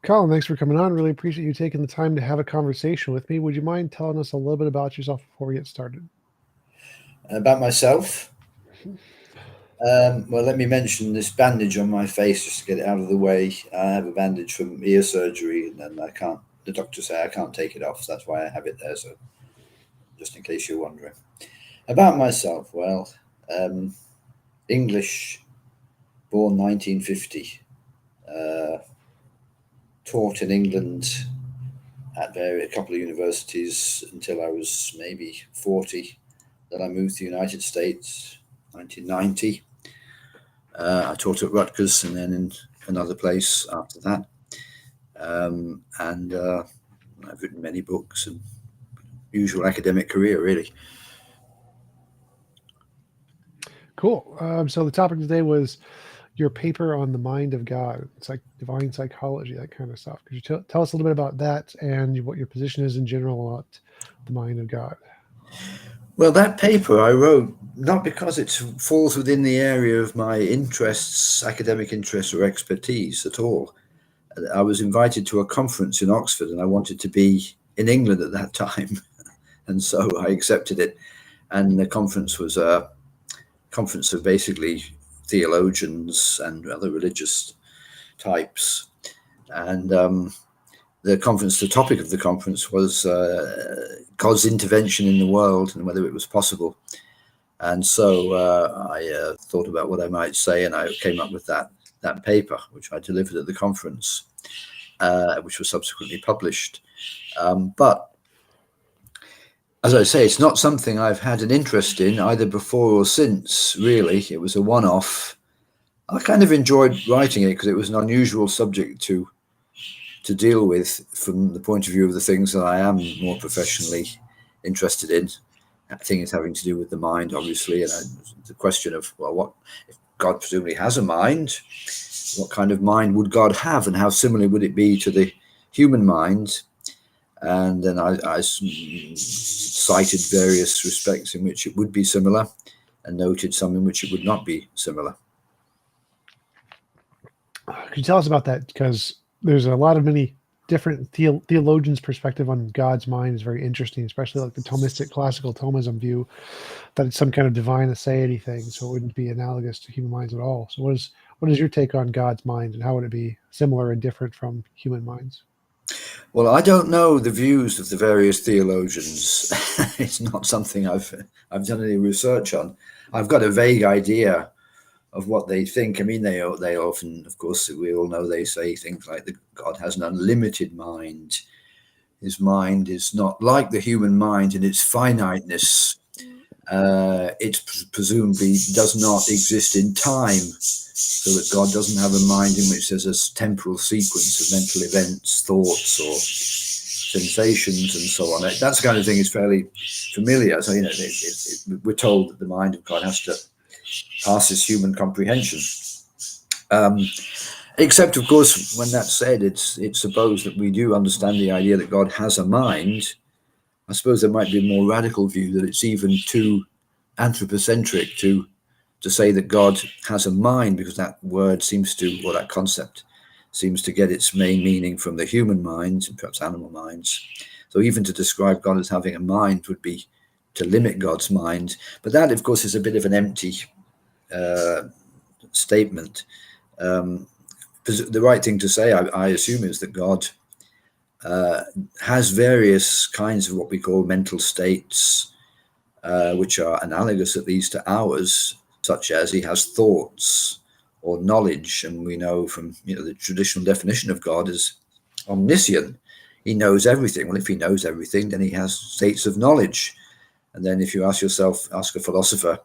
Colin, thanks for coming on. Really appreciate you taking the time to have a conversation with me. Would you mind telling us a little bit about yourself before we get started? About myself? Well, let me mention this bandage on my face just to get it out of the way. I have a bandage from ear surgery, and the doctors say I can't take it off, so that's why I have it there. So just in case you're wondering. About myself, well, English, born 1950, taught in England at a couple of universities until I was maybe 40. Then I moved to the United States, 1990. I taught at Rutgers and then in another place after that. And I've written many books and usual academic career, really. Cool. So the topic today was your paper on the mind of God. It's like divine psychology, that kind of stuff. Could you tell us a little bit about that and what your position is in general about the mind of God? Well, that paper I wrote not because it falls within the area of my interests, academic interests or expertise at all. I was invited to a conference in Oxford and I wanted to be in England at that time. And so I accepted it. And the conference was a conference of basically theologians and other religious types. And the topic of the conference was God's intervention in the world and whether it was possible. And so I thought about what I might say, and I came up with that paper, which I delivered at the conference, which was subsequently published. But as I say, it's not something I've had an interest in either before or since, really. It was a one-off. I kind of enjoyed writing it because it was an unusual subject to deal with from the point of view of the things that I am more professionally interested in. Things having to do with the mind, obviously, and the question of, well, what if God presumably has a mind? What kind of mind would God have, and how similar would it be to the human mind? And then I cited various respects in which it would be similar and noted some in which it would not be similar. Could you tell us about that? Because there's a lot of many different theologians' perspective on God's mind is very interesting, especially like the Thomistic classical Thomism view that it's some kind of divine aseity thing, so it wouldn't be analogous to human minds at all. So what is your take on God's mind, and how would it be similar and different from human minds? Well, I don't know the views of the various theologians. It's not something I've done any research on. I've got a vague idea of what they think. I mean, they often, of course, we all know they say things like that God has an unlimited mind. His mind is not like the human mind in its finiteness. It presumably does not exist in time, so that God doesn't have a mind in which there's a temporal sequence of mental events, thoughts, or sensations, and so on. That kind of thing is fairly familiar. So, we're told that the mind of God has to pass his human comprehension. Except, of course, when that's said, it's supposed that we do understand the idea that God has a mind. I suppose there might be a more radical view that it's even too anthropocentric to say that God has a mind, because that word or that concept seems to get its main meaning from the human mind and perhaps animal minds. So even to describe God as having a mind would be to limit God's mind. But that, of course, is a bit of an empty statement. The right thing to say, I assume, is that God has various kinds of what we call mental states, which are analogous at least to ours, such as he has thoughts or knowledge. And we know from the traditional definition of God as omniscient. He knows everything. Well, if he knows everything, then he has states of knowledge. And then if you ask a philosopher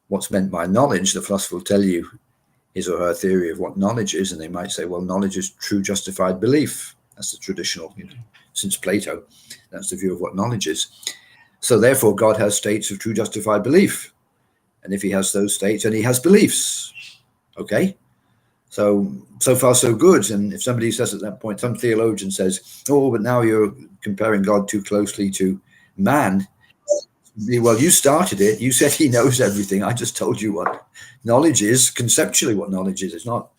what's meant by knowledge, the philosopher will tell you his or her theory of what knowledge is, and they might say, well, knowledge is true justified belief. That's the traditional, since Plato, that's the view of what knowledge is. So therefore, God has states of true justified belief. And if he has those states, and he has beliefs, okay? So far, so good. And if somebody says at that point, some theologian says, oh, but now you're comparing God too closely to man, Well, you started it. You said he knows everything. I just told you what knowledge is, conceptually what knowledge is. It's not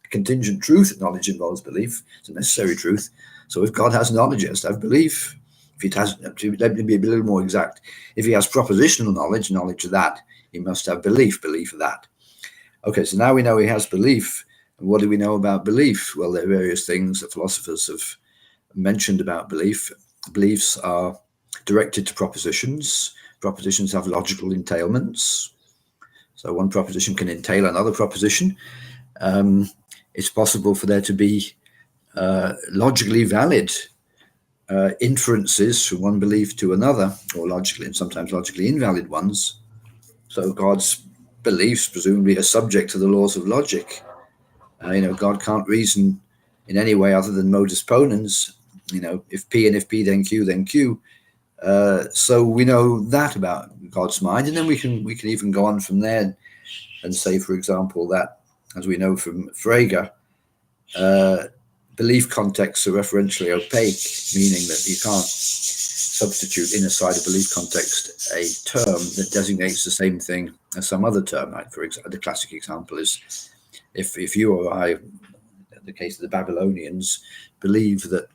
a contingent truth that knowledge involves belief. It's a necessary truth. So if God has knowledge, he has to have belief. If it has, let me be a little more exact. If he has propositional knowledge, knowledge of that, he must have belief of that. Okay, so now we know he has belief. And what do we know about belief? Well, there are various things that philosophers have mentioned about belief. Beliefs are directed to propositions. Propositions have logical entailments. So one proposition can entail another proposition. It's possible for there to be logically valid inferences from one belief to another, or logically and sometimes logically invalid ones. So God's beliefs presumably are subject to the laws of logic. God can't reason in any way other than modus ponens. If P and if P then Q then Q. So we know that about God's mind, and then we can even go on from there and say, for example, that, as we know from Frege, belief contexts are referentially opaque, meaning that you can't substitute inside a belief context a term that designates the same thing as some other term. Like, for example, the classic example is if you or I, in the case of the Babylonians, believe that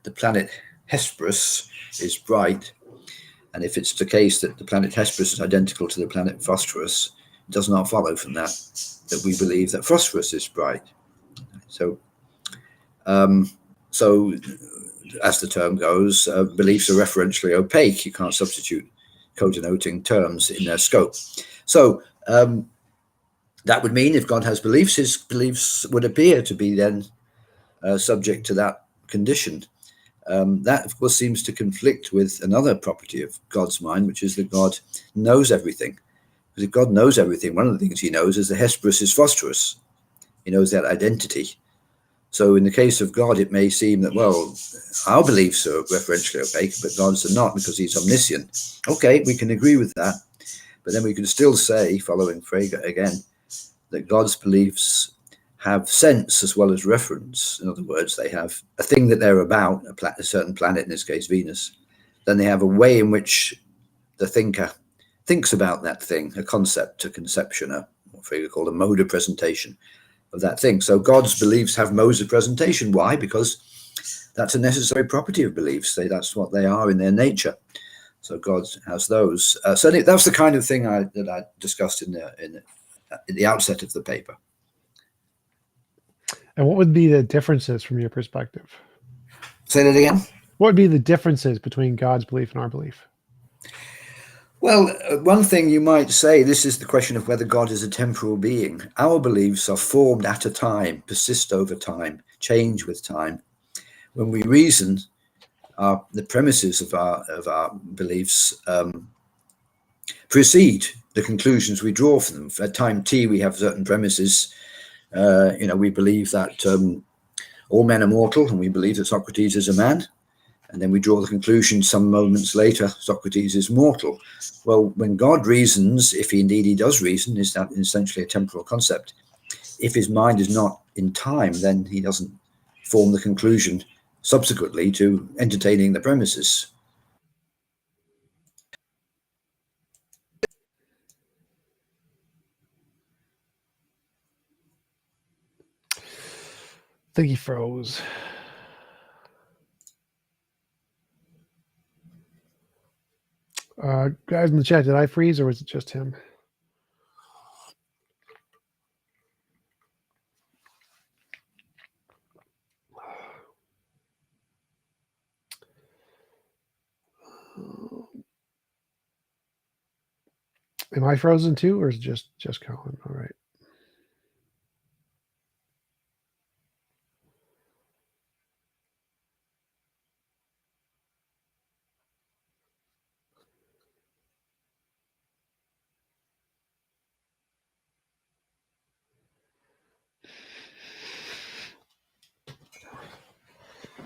the planet Hesperus is bright, and if it's the case that the planet Hesperus is identical to the planet Phosphorus, it does not follow from that we believe that Phosphorus is bright. So as the term goes, beliefs are referentially opaque. You can't substitute co-denoting terms in their scope. So that would mean if God has beliefs, his beliefs would appear to be then subject to that condition. That, of course, seems to conflict with another property of God's mind, which is that God knows everything. Because if God knows everything, one of the things he knows is the Hesperus is phosphorus. He knows that identity. So in the case of God, it may seem that, well, our beliefs are referentially opaque, but God's are not because he's omniscient. Okay, we can agree with that. But then we can still say, following Frege again, that God's beliefs have sense as well as reference. In other words, they have a thing that they're about, a certain planet, in this case Venus. Then they have a way in which the thinker thinks about that thing, a concept, a conception, what Frege called a mode of presentation of that thing. So God's beliefs have modes of presentation. Why? Because that's a necessary property of beliefs. That's what they are in their nature. So God has those. So that's the kind of thing that I discussed in the outset of the paper. And what would be the differences from your perspective? Say that again. What would be the differences between God's belief and our belief? Well, one thing you might say, this is the question of whether God is a temporal being. Our beliefs are formed at a time, persist over time, change with time. When we reason, the premises of our beliefs precede the conclusions we draw from them. At time t, we have certain premises. We believe that all men are mortal, and we believe that Socrates is a man. And then we draw the conclusion some moments later, Socrates is mortal. Well, when God reasons, if indeed he does reason, is that essentially a temporal concept. If his mind is not in time, then he doesn't form the conclusion subsequently to entertaining the premises. I think he froze. Guys in the chat, did I freeze or was it just him? Am I frozen too, or is it just Colin? All right.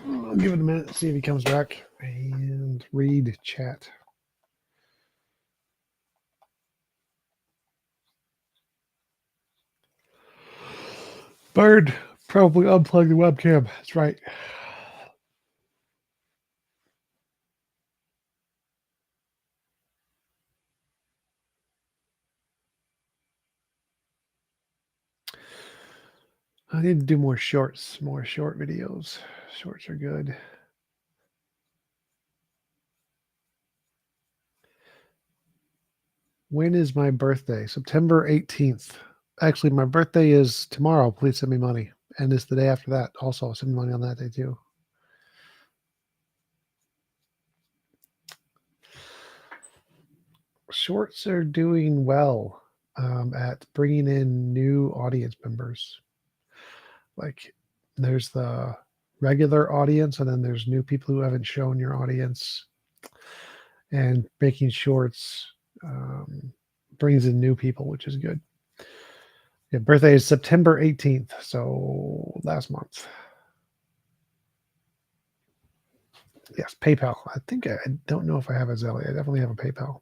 I'll give it a minute, see if he comes back, and read chat. Bird, probably unplug the webcam. That's right. I need to do more shorts, more short videos. Shorts are good. When is my birthday? September 18th. Actually, my birthday is tomorrow. Please send me money. And it's the day after that. Also, send me money on that day too. Shorts are doing well at bringing in new audience members. Like, there's the regular audience, and then there's new people who haven't shown your audience. And making shorts brings in new people, which is good. Yeah, birthday is September 18th, so last month. Yes, PayPal. I think I don't know if I have a Zelle. I definitely have a PayPal.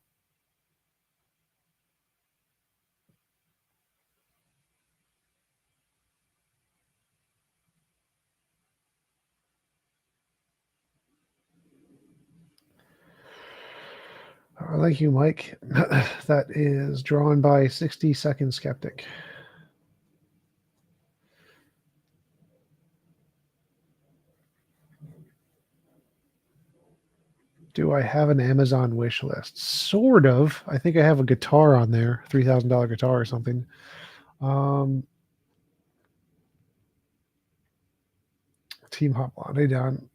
Thank you, Mike. That is drawn by 60-second skeptic. Do I have an Amazon wish list? Sort of. I think I have a guitar on there, $3,000 guitar or something. Team Hoplon, down.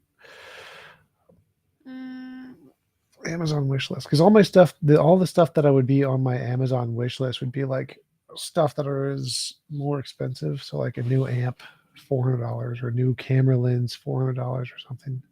Amazon wish list, because all my stuff, all the stuff that I would be on my Amazon wish list would be like stuff that is more expensive. So like a new amp, $400, or a new camera lens, $400 or something.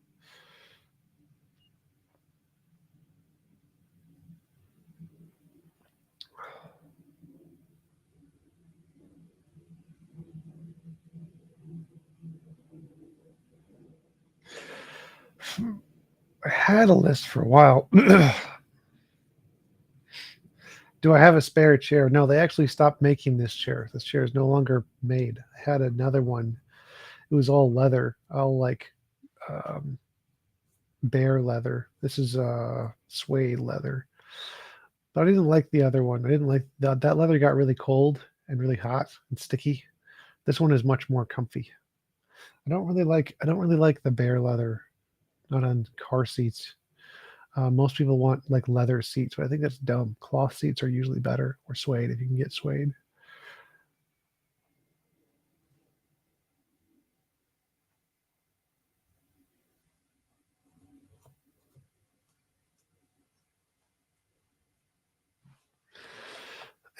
I had a list for a while. Do I have a spare chair? No, they actually stopped making this chair. This chair is no longer made. I had another one. It was all leather, all like bear leather. This is suede leather. But I didn't like the other one. I didn't like that leather got really cold and really hot and sticky. This one is much more comfy. I don't really like the bear leather, not on car seats. Most people want like leather seats, but I think that's dumb. Cloth seats are usually better, or suede if you can get suede.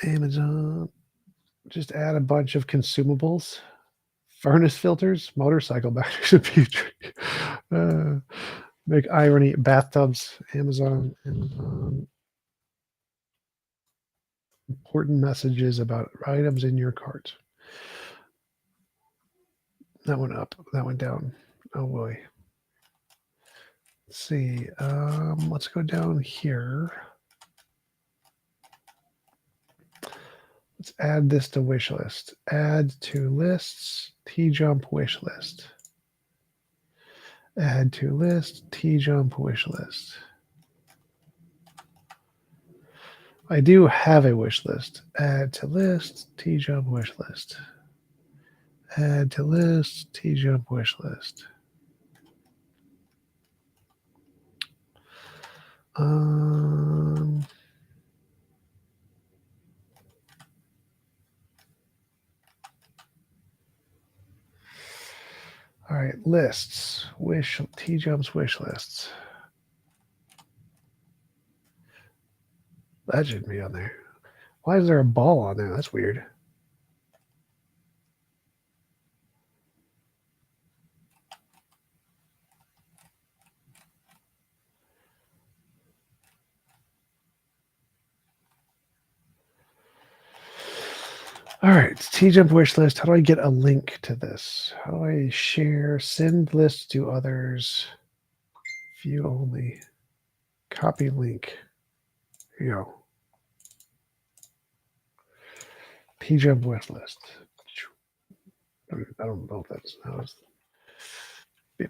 Amazon, just add a bunch of consumables. Furnace filters, motorcycle batteries, and Petri. Make irony bathtubs. Amazon. Important messages about items in your cart. That went up. That went down. Oh boy. Let's see. Let's go down here. Let's add this to wish list. Add to lists. TJump wish list. Add to list. TJump wish list. I do have a wish list. Add to list. TJump wish list. Add to list. TJump wish list. All right, lists. TJump's wish lists. That should be on there. Why is there a ball on there? That's weird. All right, TJump wish list. How do I get a link to this? How do I share? Send list to others. View only. Copy link. Here you go. TJump wish list. I don't know if that's how it's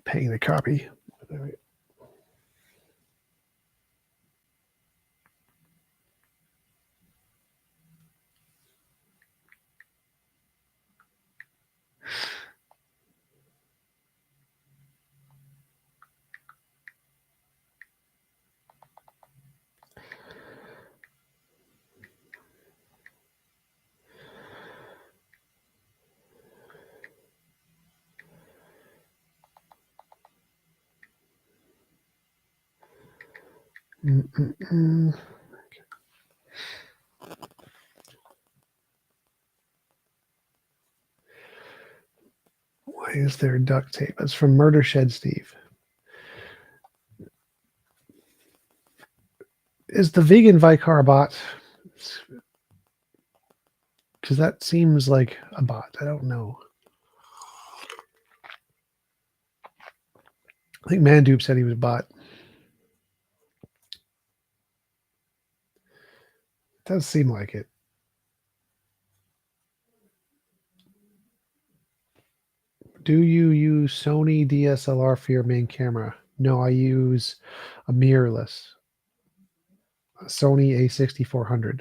paying the copy. Why is there duct tape? That's from Murder Shed Steve. Is the vegan Vicar a bot? Because that seems like a bot. I don't know. I think Mandupe said he was a bot. It does seem like it. Do you use Sony DSLR for your main camera? No, I use a mirrorless Sony A6400.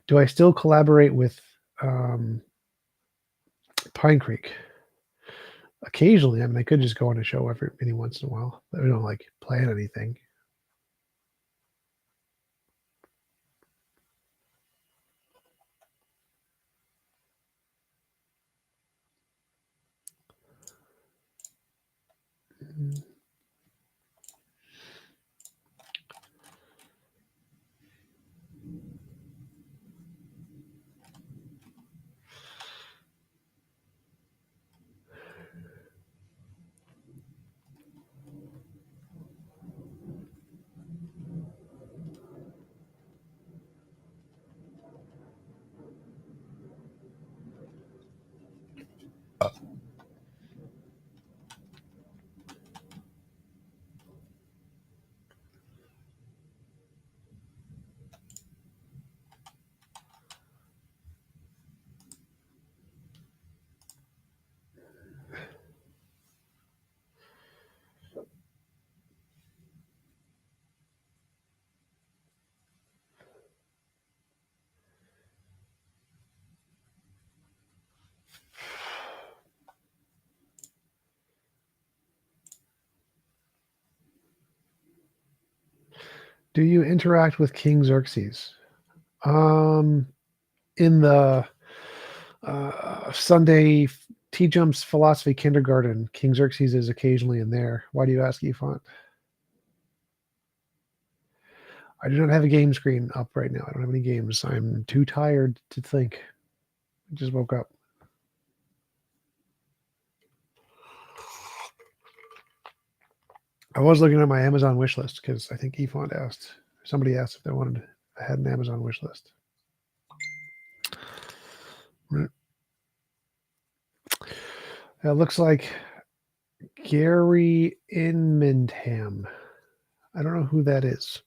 Do I still collaborate with Pine Creek? Occasionally. I mean, I could just go on a show any once in a while, but we don't like plan anything. Do you interact with King Xerxes? In the Sunday TJumps philosophy kindergarten, King Xerxes is occasionally in there. Why do you ask, Efont? I do not have a game screen up right now. I don't have any games. I'm too tired to think. I just woke up. I was looking at my Amazon wish list because I think Efont asked. Somebody asked if I had an Amazon wish list. It looks like Gary Inmandham. I don't know who that is.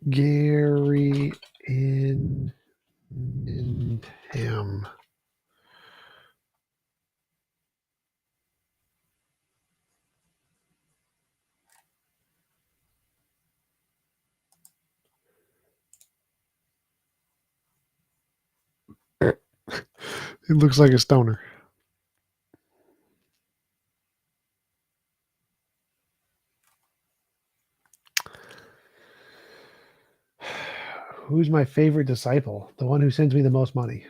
Gary Inmandham. It looks like a stoner. Who's my favorite disciple? The one who sends me the most money.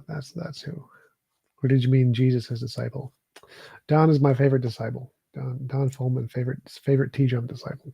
That's who. Or did you mean Jesus' disciple? Don is my favorite disciple. Don Fulman, favorite TJump disciple.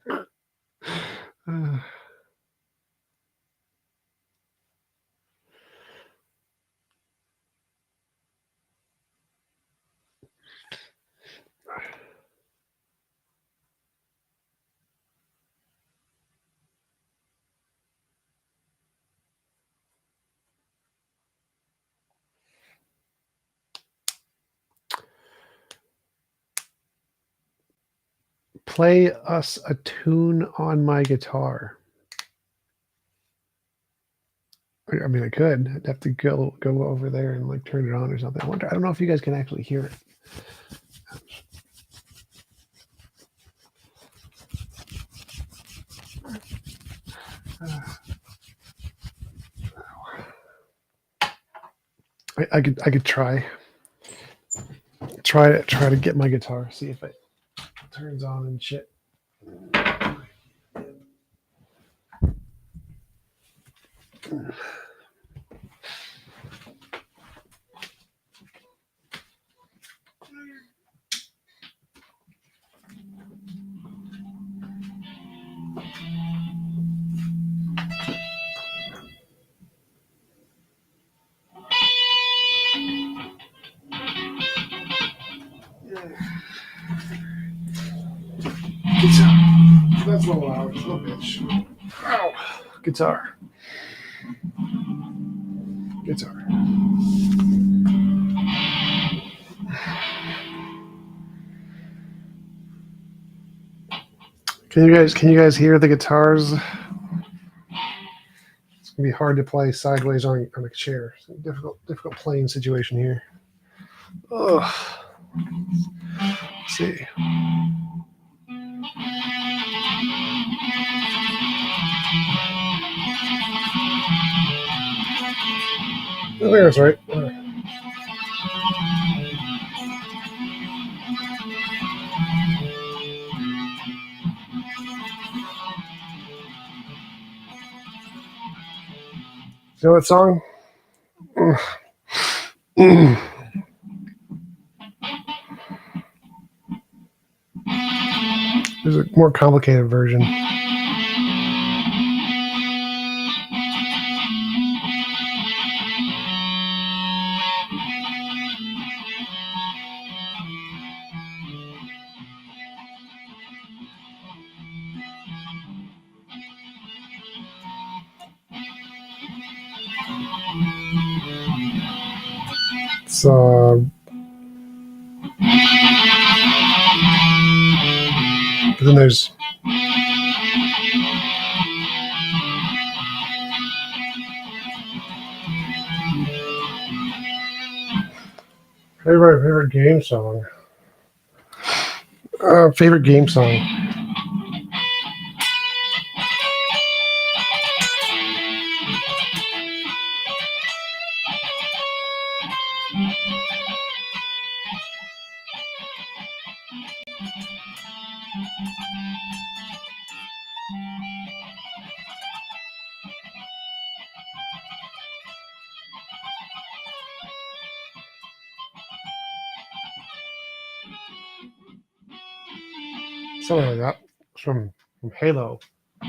Play us a tune on my guitar. I mean, I could. I'd have to go over there and like turn it on or something. I don't know if you guys can actually hear it. I could try to get my guitar, see if it turns on and shit. That's a little loud. Little bitch. Ow. Guitar. Can you guys hear the guitars? It's gonna be hard to play sideways on a chair. It's a difficult playing situation here. Ugh. Let's see. Oh, there, that's right. You know that song? There's a more complicated version. It's but then there's favorite game song. Favorite game song. Something like that. It's from Halo. I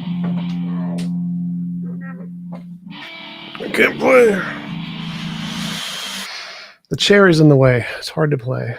can't play. The chair is in the way. It's hard to play.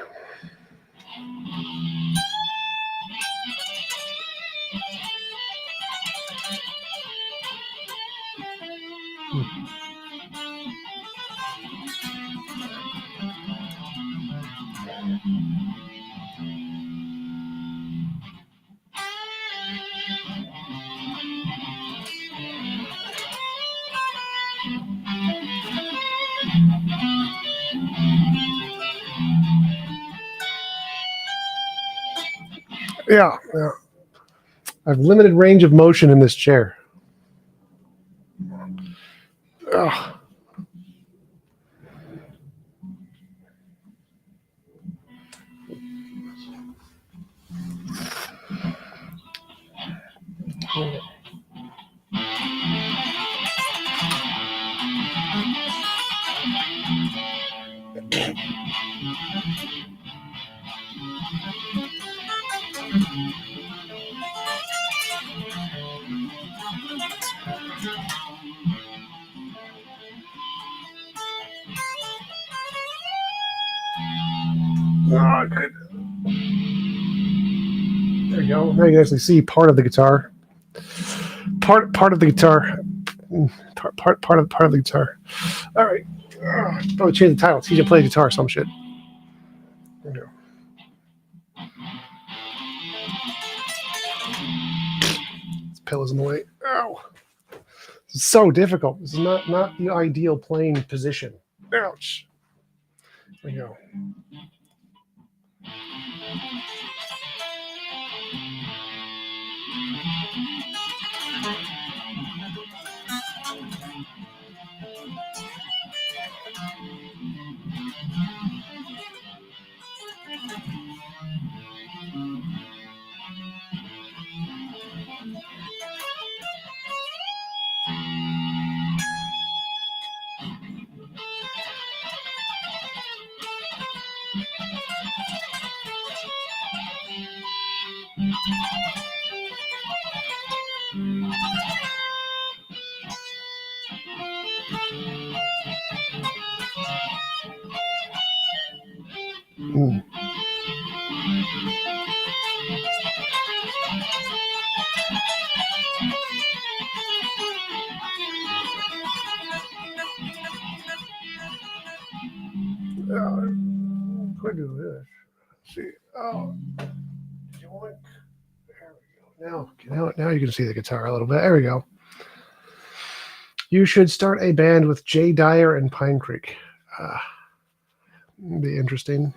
Yeah. I have limited range of motion in this chair. Ugh. Oh, good. There you go. Now you can actually see part of the guitar. Part of the guitar. Part of the guitar. All right. Probably change the title. TJ play guitar, some shit. There you go. This pillow's in the way. Ow. This is so difficult. This is not the ideal playing position. Ouch. There you go. Could do this. Let's see. Oh, there we go. Now you can see the guitar a little bit. There we go. You should start a band with Jay Dyer and Pine Creek. Be interesting.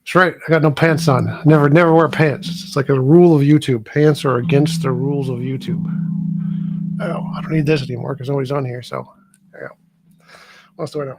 That's right. I got no pants on. Never wear pants. It's like a rule of YouTube. Pants are against the rules of YouTube. Oh, I don't need this anymore because nobody's on here. So there you go. What else do I know?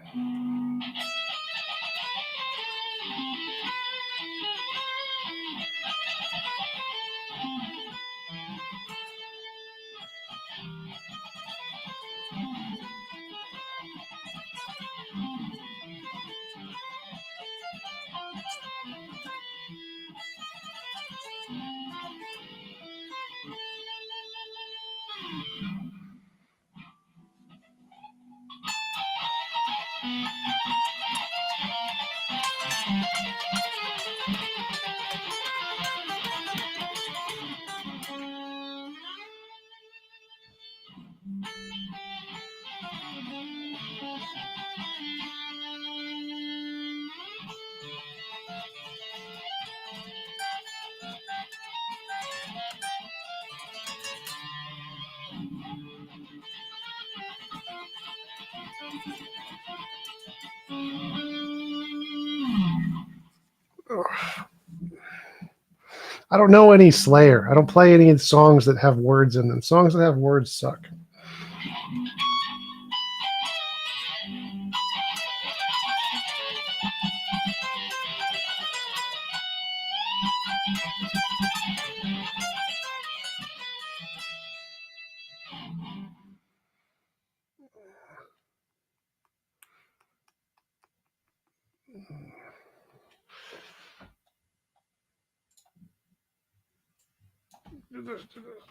I don't know any Slayer. I don't play any songs that have words in them. Songs that have words suck.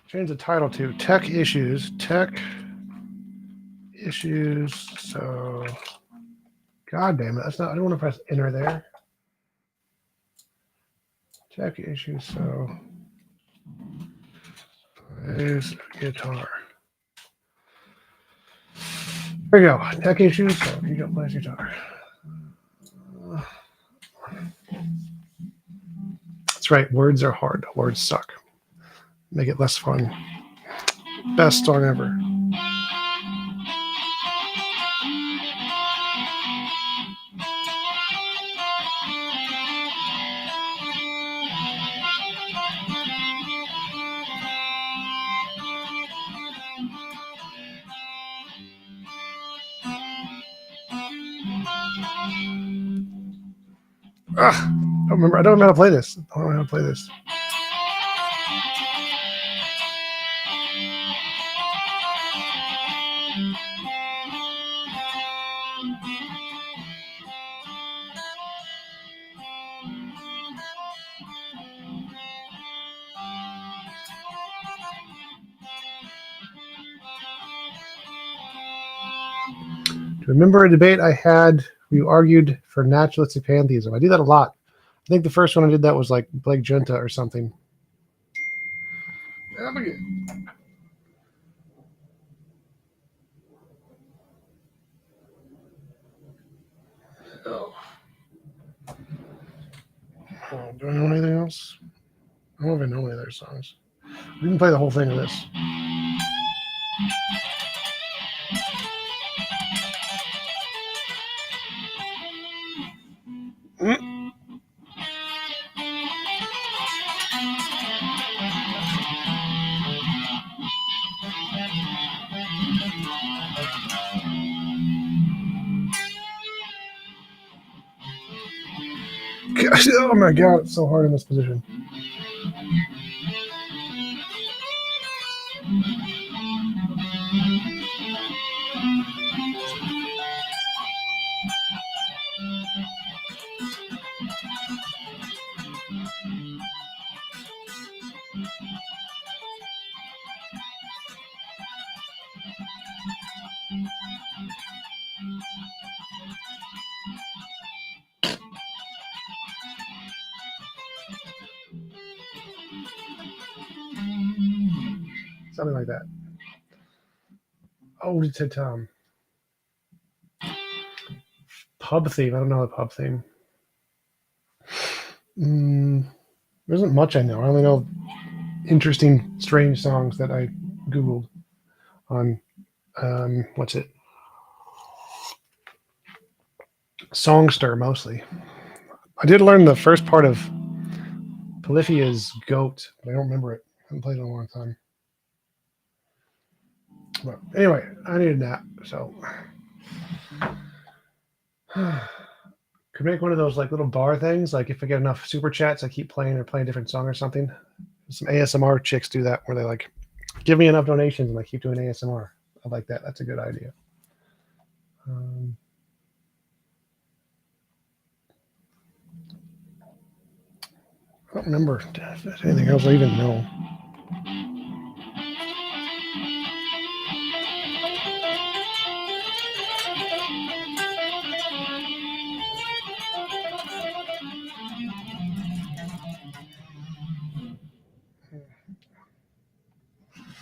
Change the title to Tech Issues. Tech Issues. So, God damn it. That's not, I don't want to press enter there. Tech Issues. So, plays guitar. There you go. Tech Issues. So, TJump plays guitar. That's right. Words are hard. Words suck. Make it less fun. Best song ever. I don't know how to play this. I don't know how to play this. Remember a debate I had? You argued for naturalistic pantheism. I do that a lot. I think the first one I did that was like Blake Junta or something. Oh Do I know anything else? I don't even know any of their songs. We can play the whole thing of this. Gosh, oh my god, it's so hard in this position. Something like that. Oh, it's a pub theme. I don't know the pub theme. There isn't much I know. I only know interesting, strange songs that I Googled on, what's it? Songster, mostly. I did learn the first part of Polyphia's Goat, but I don't remember it. I haven't played it in a long time. But anyway, I need a nap, so could make one of those like little bar things. Like if I get enough super chats, I keep playing or play a different song or something. Some ASMR chicks do that where they like give me enough donations and I keep doing ASMR. I like that. That's a good idea. I don't remember if there's anything else I even know.